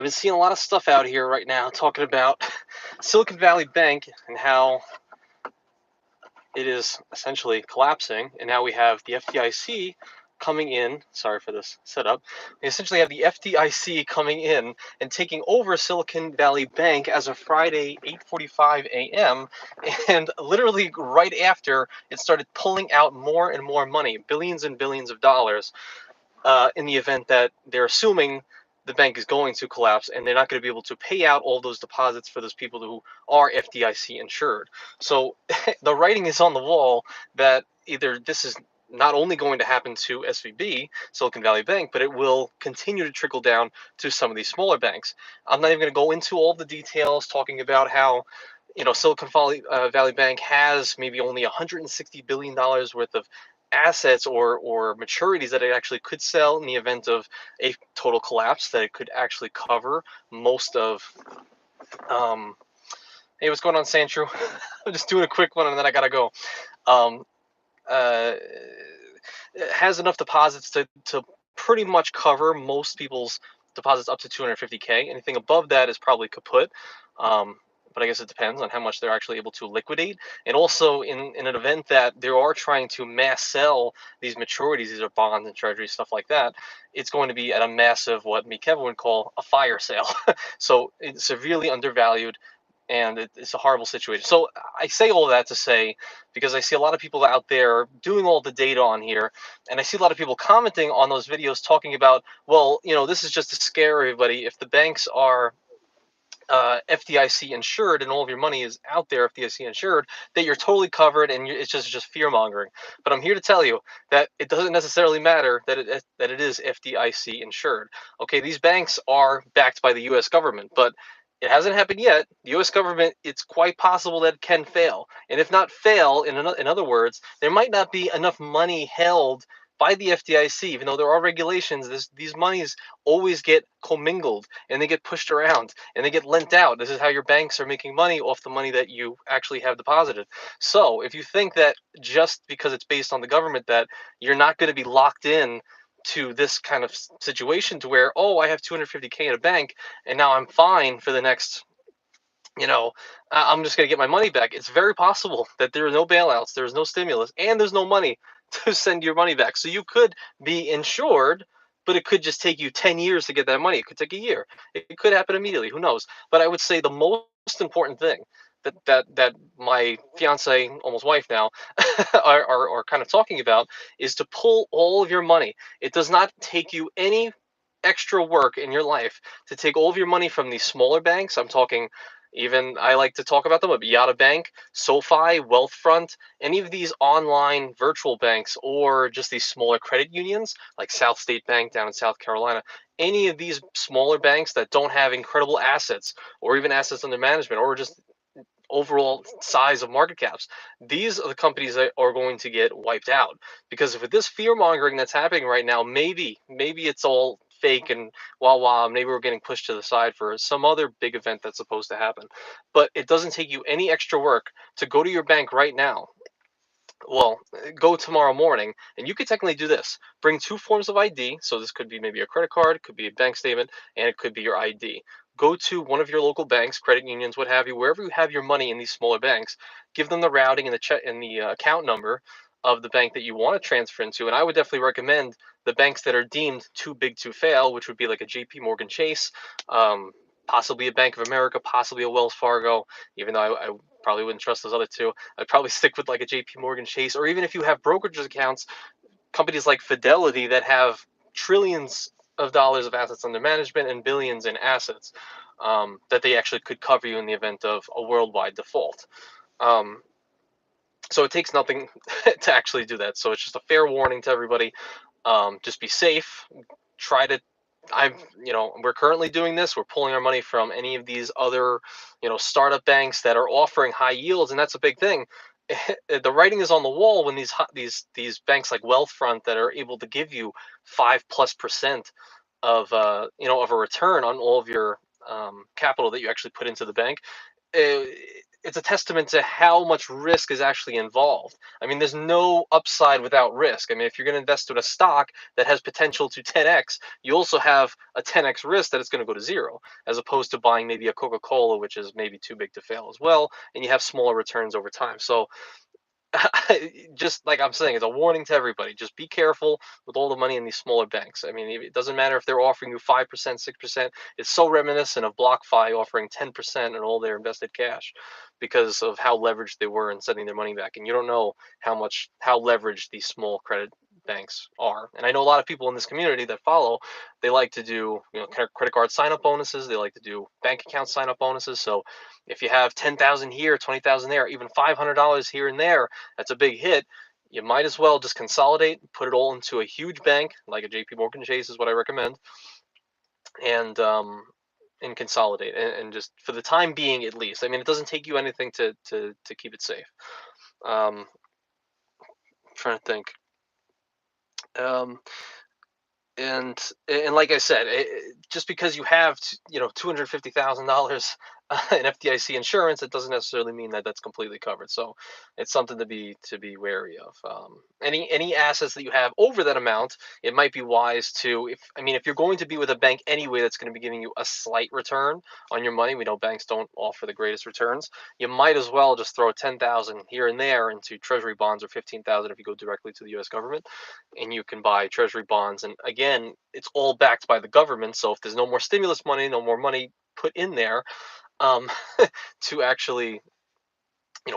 I've been seeing a lot of stuff out here right now talking about Silicon Valley Bank and how it is essentially collapsing, and now we have the FDIC coming in. Sorry for this setup. We essentially have the FDIC coming in and taking over Silicon Valley Bank as of Friday, 8:45 a.m. And literally right after it started pulling out more and more money, billions and billions of dollars, in the event that they're assuming the bank is going to collapse and they're not going to be able to pay out all those deposits for those people who are FDIC insured. So the writing is on the wall that either this is not only going to happen to SVB, Silicon Valley Bank, but it will continue to trickle down to some of these smaller banks. I'm not even going to go into all the details talking about how Silicon Valley Bank has maybe only $160 billion worth of assets or maturities that it actually could sell in the event of a total collapse, that it could actually cover most of. um, Hey, what's going on, Sandrew? I'm just doing a quick one and then I gotta go. um, uh, it has enough deposits to pretty much cover most people's deposits up to 250K. Anything above that is probably kaput. Um, but I guess it depends on how much they're actually able to liquidate. And also, in an event that they are trying to mass sell these maturities, these are bonds and treasuries, stuff like that, it's going to be at a massive, what me Kevin would call a fire sale. So it's severely undervalued, and it's a horrible situation. So I say all that to say, because I see a lot of people out there doing all the data on here, and I see a lot of people commenting on those videos talking about, well, this is just to scare everybody. If the banks are FDIC insured and all of your money is out there FDIC insured, that you're totally covered, and it's just fear mongering. But I'm here to tell you that it doesn't necessarily matter that it is FDIC insured. Okay, these banks are backed by the U.S. government, but it hasn't happened yet. The U.S. government, it's quite possible that it can fail, and if not fail, in other words, there might not be enough money held by the FDIC, even though there are regulations. These monies always get commingled and they get pushed around and they get lent out. This is how your banks are making money, off the money that you actually have deposited. So if you think that just because it's based on the government that you're not going to be locked in to this kind of situation, to where, oh, I have 250K in a bank and now I'm fine for the next, I'm just going to get my money back. It's very possible that there are no bailouts, there's no stimulus, and there's no money to send your money back. So you could be insured, but it could just take you 10 years to get that money. It could take a year. It could happen immediately. Who knows? But I would say the most important thing that my fiance, almost wife now, are kind of talking about is to pull all of your money. It does not take you any extra work in your life to take all of your money from these smaller banks. I'm talking, even I like to talk about them, but Yotta Bank, SoFi, Wealthfront, any of these online virtual banks, or just these smaller credit unions like South State Bank down in South Carolina. Any of these smaller banks that don't have incredible assets or even assets under management or just overall size of market caps, these are the companies that are going to get wiped out. Because with this fear mongering that's happening right now, maybe it's all fake, and while maybe we're getting pushed to the side for some other big event that's supposed to happen. But it doesn't take you any extra work to go to your bank right now. Well, go tomorrow morning, and you could technically do this. Bring two forms of ID. So this could be maybe a credit card, it could be a bank statement, and it could be your ID. Go to one of your local banks, credit unions, what have you, wherever you have your money in these smaller banks. Give them the routing and the check and the account number of the bank that you want to transfer into. And I would definitely recommend the banks that are deemed too big to fail, which would be like a JP Morgan Chase, possibly a Bank of America, possibly a Wells Fargo. Even though I probably wouldn't trust those other two, I'd probably stick with like a JP Morgan Chase, or even if you have brokerage accounts, companies like Fidelity that have trillions of dollars of assets under management and billions in assets, that they actually could cover you in the event of a worldwide default. Um, so it takes nothing to actually do that. So it's just a fair warning to everybody. Just be safe. Try to. We're currently doing this. We're pulling our money from any of these other, startup banks that are offering high yields, and that's a big thing. The writing is on the wall when these banks like Wealthfront that are able to give you 5+% of of a return on all of your capital that you actually put into the bank. it's a testament to how much risk is actually involved. I mean, there's no upside without risk. I mean, if you're going to invest in a stock that has potential to 10x, you also have a 10x risk that it's going to go to zero, as opposed to buying maybe a Coca-Cola, which is maybe too big to fail as well, and you have smaller returns over time. So just like I'm saying, it's a warning to everybody. Just be careful with all the money in these smaller banks. I mean, it doesn't matter if they're offering you 5%, 6%. It's so reminiscent of BlockFi offering 10% on all their invested cash because of how leveraged they were in sending their money back. And you don't know how leveraged these small credit banks are. And I know a lot of people in this community that follow, they like to do, credit card sign up bonuses. They like to do bank account sign up bonuses. So if you have 10,000 here, 20,000 there, even $500 here and there, that's a big hit. You might as well just consolidate, put it all into a huge bank like a JP Morgan Chase is what I recommend, and consolidate and just for the time being at least. I mean, it doesn't take you anything to keep it safe. I'm trying to think. And like I said, just because you have $250,000 in FDIC insurance, it doesn't necessarily mean that that's completely covered. So it's something to be wary of. Any assets that you have over that amount, it might be wise to, if you're going to be with a bank anyway that's going to be giving you a slight return on your money. We know banks don't offer the greatest returns. You might as well just throw 10,000 here and there into Treasury bonds, or 15,000 if you go directly to the U.S. government, and you can buy Treasury bonds. And again, it's all backed by the government. So if there's no more stimulus money, no more money put in there to actually,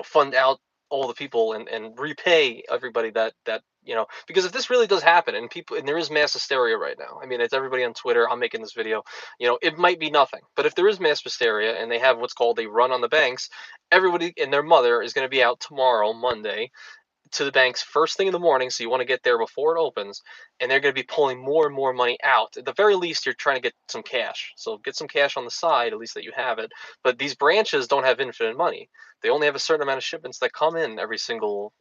fund out all the people and repay everybody because if this really does happen and there is mass hysteria right now. I mean, it's everybody on Twitter. I'm making this video. It might be nothing, but if there is mass hysteria and they have what's called a run on the banks, everybody and their mother is going to be out tomorrow, Monday, to the banks first thing in the morning, so you want to get there before it opens, and they're going to be pulling more and more money out. At the very least, you're trying to get some cash. So get some cash on the side, at least that you have it. But these branches don't have infinite money. They only have a certain amount of shipments that come in every single,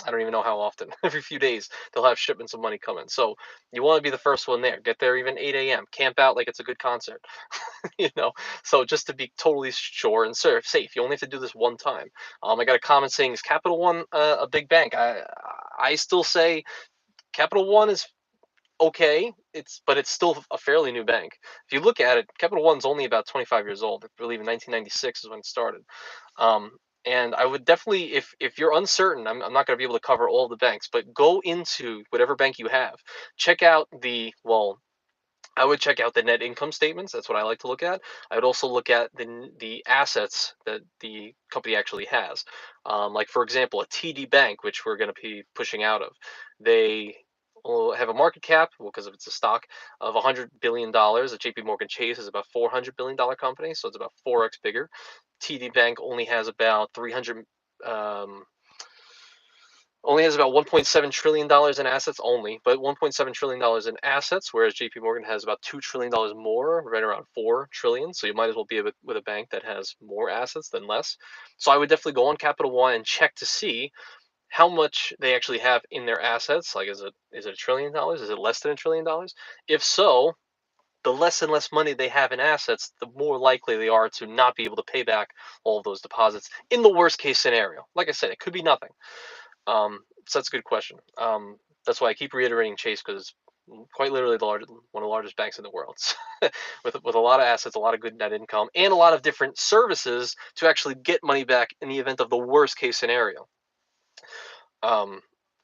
I don't even know how often, every few days, they'll have shipments of money come in. So you want to be the first one there. Get there even 8 a.m. Camp out like it's a good concert. So just to be totally sure and safe, you only have to do this one time. I got a comment saying, is Capital One a big bank? I still say Capital One is okay, but it's still a fairly new bank. If you look at it, Capital One's only about 25 years old. I believe in 1996 is when it started. And I would definitely, if you're uncertain, I'm not going to be able to cover all the banks, but go into whatever bank you have. Check out I would check out the net income statements. That's what I like to look at. I would also look at the assets that the company actually has. Like, for example, a TD Bank, which we're going to be pushing out of. They will have a market cap, because it's a stock, of $100 billion. A JP Morgan Chase is about $400 billion company, so it's about 4x bigger. TD Bank only has about 300 only has about $1.7 trillion in assets only, but $1.7 trillion in assets, whereas JP Morgan has about $2 trillion more, right around $4 trillion. So you might as well be with a bank that has more assets than less. So I would definitely go on Capital One and check to see how much they actually have in their assets. Like, is it $1 trillion? Is it less than $1 trillion? If so, the less and less money they have in assets, the more likely they are to not be able to pay back all of those deposits in the worst case scenario. Like I said, it could be nothing. So that's a good question. That's why I keep reiterating Chase, because it's quite literally one of the largest banks in the world, with a lot of assets, a lot of good net income, and a lot of different services to actually get money back in the event of the worst case scenario.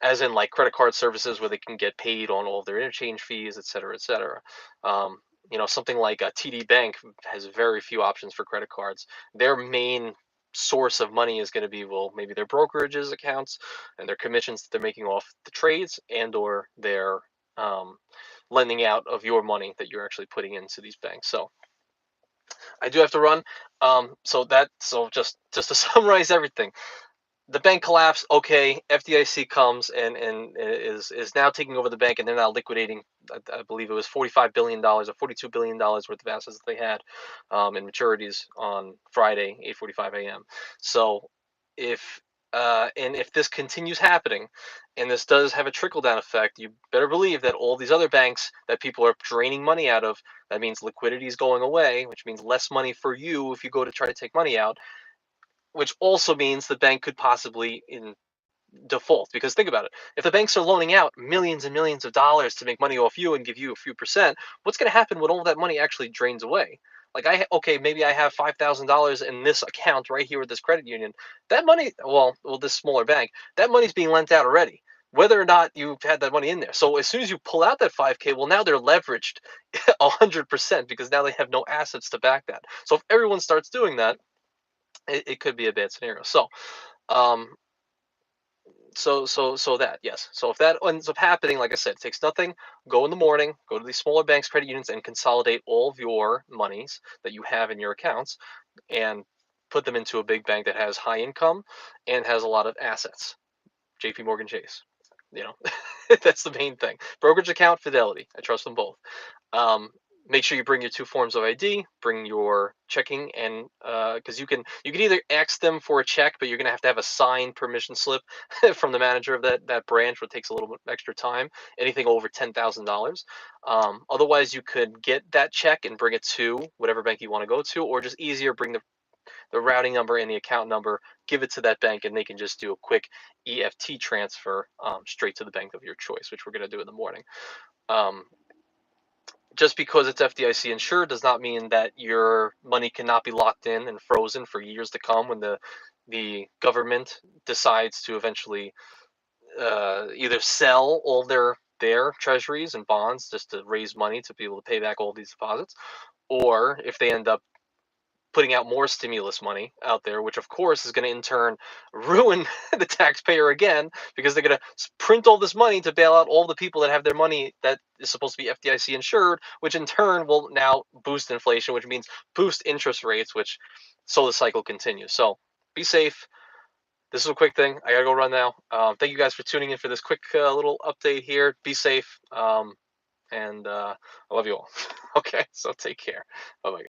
As in, like, credit card services where they can get paid on all of their interchange fees, et cetera, et cetera. Something like a TD Bank has very few options for credit cards. Their main source of money is going to be, maybe their brokerages accounts and their commissions that they're making off the trades, and or their lending out of your money that you're actually putting into these banks. So I do have to run. So just to summarize everything, the bank collapsed. Okay, FDIC comes and is now taking over the bank, and they're now liquidating. I believe it was $45 billion or $42 billion worth of assets that they had in maturities on Friday, 8:45 a.m. So if this continues happening, and this does have a trickle down effect, you better believe that all these other banks that people are draining money out of, that means liquidity is going away, which means less money for you if you go to try to take money out. which also means the bank could possibly in default. Because think about it, if the banks are loaning out millions and millions of dollars to make money off you and give you a few percent, what's going to happen when all that money actually drains away? Like okay, maybe I have $5,000 in this account right here with this credit union. That money, well, this smaller bank, that money's being lent out already, whether or not you've had that money in there. So as soon as you pull out that 5K, well, now they're leveraged 100% because now they have no assets to back that. So if everyone starts doing that, it could be a bad scenario. Um, so that, yes. So if that ends up happening, like I said, it takes nothing. Go in the morning, go to these smaller banks, credit unions, and consolidate all of your monies that you have in your accounts and put them into a big bank that has high income and has a lot of assets. JP Morgan Chase. You know, that's the main thing. Brokerage account, Fidelity. I trust them both. Um, Make sure you bring your two forms of ID, bring your checking, and because you can either ask them for a check, but you're gonna have a signed permission slip from the manager of that branch, which takes a little bit extra time. Anything over $10,000. Otherwise, you could get that check and bring it to whatever bank you want to go to, or just easier, bring the routing number and the account number, give it to that bank, and they can just do a quick EFT transfer straight to the bank of your choice, which we're gonna do in the morning. Um, just because it's FDIC insured does not mean that your money cannot be locked in and frozen for years to come when the government decides to eventually either sell all their treasuries and bonds just to raise money to be able to pay back all these deposits, or if they end up putting out more stimulus money out there, which of course is going to in turn ruin the taxpayer again because they're going to print all this money to bail out all the people that have their money that is supposed to be FDIC insured, which in turn will now boost inflation, which means boost interest rates, which so the cycle continues. So be safe. This is a quick thing. I gotta go run now. Thank you guys for tuning in for this quick little update here. Be safe, and I love you all. Okay, so take care. Bye bye.